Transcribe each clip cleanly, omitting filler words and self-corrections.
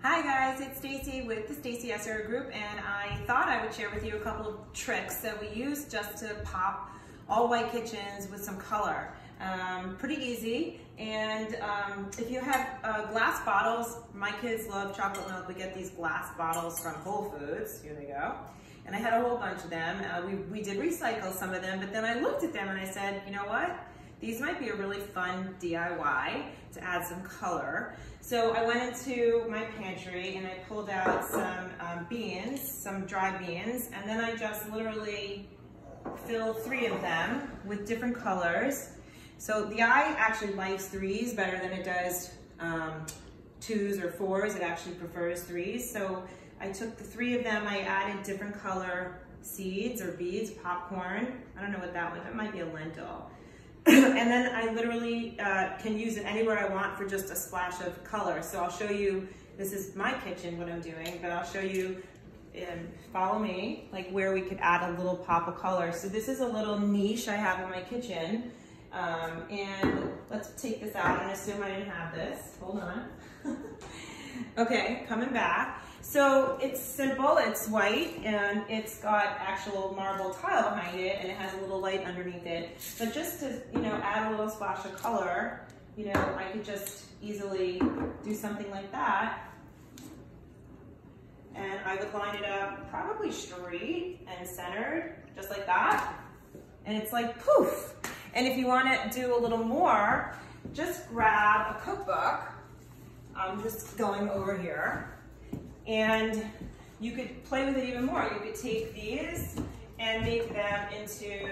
Hi guys, it's Stacy with the Stacy Esser Group, and I thought I would share with you a couple of tricks that we use just to pop all white kitchens with some color. Pretty easy, and if you have glass bottles, my kids love chocolate milk. We get these glass bottles from Whole Foods. Here they go. And I had a whole bunch of them. We did recycle some of them, but then I looked at them and I said, you know what? These might be a really fun DIY to add some color. So I went into my pantry and I pulled out some beans, some dry beans, and then I just literally filled 3 of them with different colors. So the eye actually likes 3s better than it does 2s or 4s. It actually prefers 3s. So I took the 3 of them, I added different color seeds or beads, popcorn. I don't know what that one, that might be a lentil. And then I literally can use it anywhere I want for just a splash of color. So I'll show you, this is my kitchen, what I'm doing, but I'll show you, follow me, like where we could add a little pop of color. So this is a little niche I have in my kitchen. And let's take this out and assume I didn't have this. Hold on. Okay, coming back. So it's simple, it's white, and it's got actual marble tile behind it, and it has a little light underneath it. But just to, add a little splash of color, I could just easily do something like that. And I would line it up probably straight and centered, just like that. And it's like poof. And if you want to do a little more, just grab a cookbook. I'm just going over here. And you could play with it even more. You could take these and make them into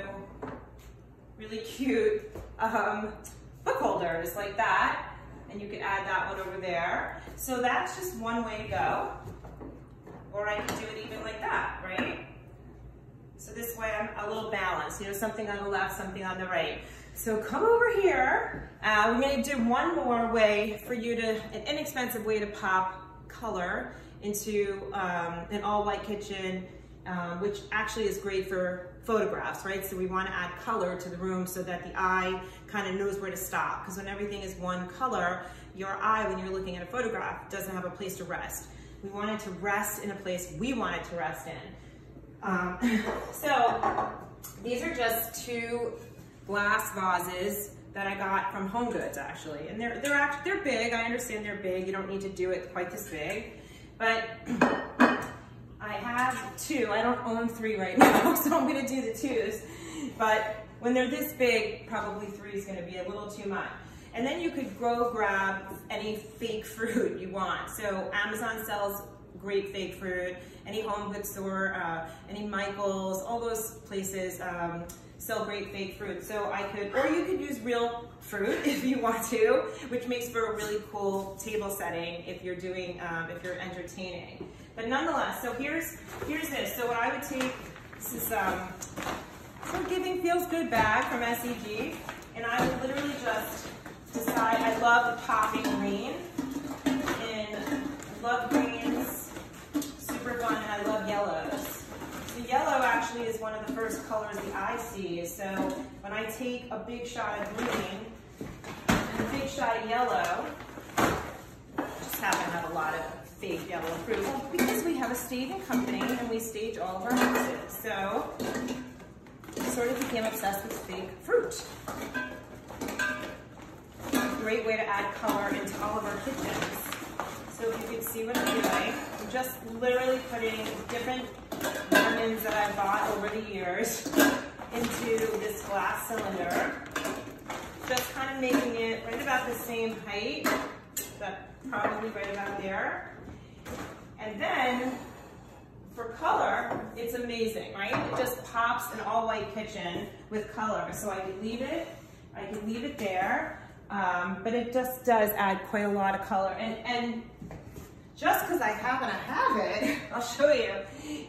really cute book holders like that. And you could add that one over there. So that's just one way to go. Or I could do it even like that, right? So this way I'm a little balanced, something on the left, something on the right. So come over here. We're gonna do one more way for you to, an inexpensive way to pop color into an all white kitchen, which actually is great for photographs, right? So we want to add color to the room so that the eye kind of knows where to stop, because when everything is one color, your eye, when you're looking at a photograph, doesn't have a place to rest. We want it to rest in a place we want it to rest in. So these are just 2 glass vases that I got from Home Goods, actually, and they're big. I understand they're big. You don't need to do it quite this big. But I have 2, I don't own 3 right now, so I'm gonna do the 2s. But when they're this big, probably 3 is gonna be a little too much. And then you could grab any fake fruit you want. So Amazon sells great fake fruit, any home goods store, any Michael's, all those places sell great fake fruit. So I could, or you could use real fruit if you want to, which makes for a really cool table setting if you're doing, if you're entertaining. But nonetheless, so here's this. So what I would take, this is some Giving Feels Good bag from SEG, and I would literally just decide, I love the popping green, and I love greens, super fun, and I love yellows. The yellow actually is one of the first colors the eye sees. So when I take a big shot of green and a big shot of yellow, just happen to have a lot of fake yellow fruit. Well, because we have a staging company and we stage all of our houses. So I sort of became obsessed with fake fruit. A great way to add color into all of our kitchens. So if you can see what I'm doing, I'm just literally putting different lemons that I bought over the years into this glass cylinder. Just kind of making it right about the same height, probably right about there. And then for color, it's amazing, right? It just pops an all white kitchen with color. So I could leave it there, but it just does add quite a lot of color. And just because I happen to have it, I'll show you.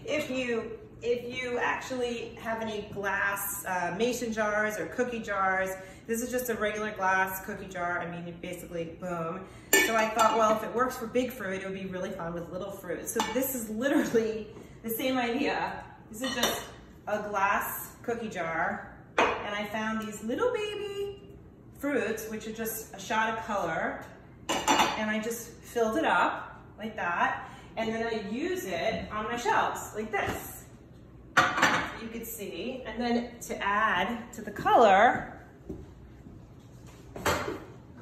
If you actually have any glass mason jars or cookie jars, this is just a regular glass cookie jar. I mean, basically, boom. So I thought, well, if it works for big fruit, it would be really fun with little fruit. So this is literally the same idea. This is just a glass cookie jar, and I found these little baby fruits, which are just a shot of color, and I just filled it up like that. And then I use it on my shelves like this. You could see. And then to add to the color,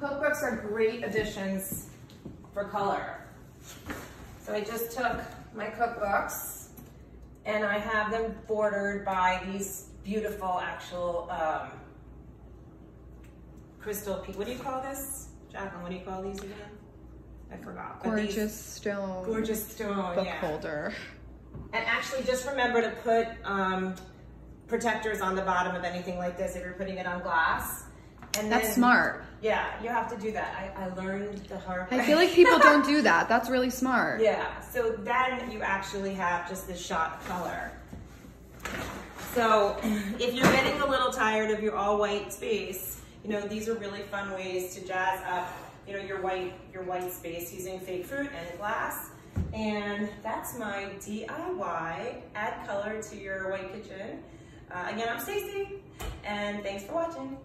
cookbooks are great additions for color. So I just took my cookbooks and I have them bordered by these beautiful actual crystal, what do you call this? Jacqueline, what do you call these again? I forgot. Gorgeous stone. Gorgeous stone, book holder. And actually just remember to put protectors on the bottom of anything like this if you're putting it on glass. And that's smart. Yeah, you have to do that. I learned the hard way. I feel like people don't do that. That's really smart. Yeah, so then you actually have just this shot of color. So if you're getting a little tired of your all white space, you know, these are really fun ways to jazz up, you know, your white space using fake fruit and glass. And that's my DIY, add color to your white kitchen. Again, I'm Stacy, and thanks for watching.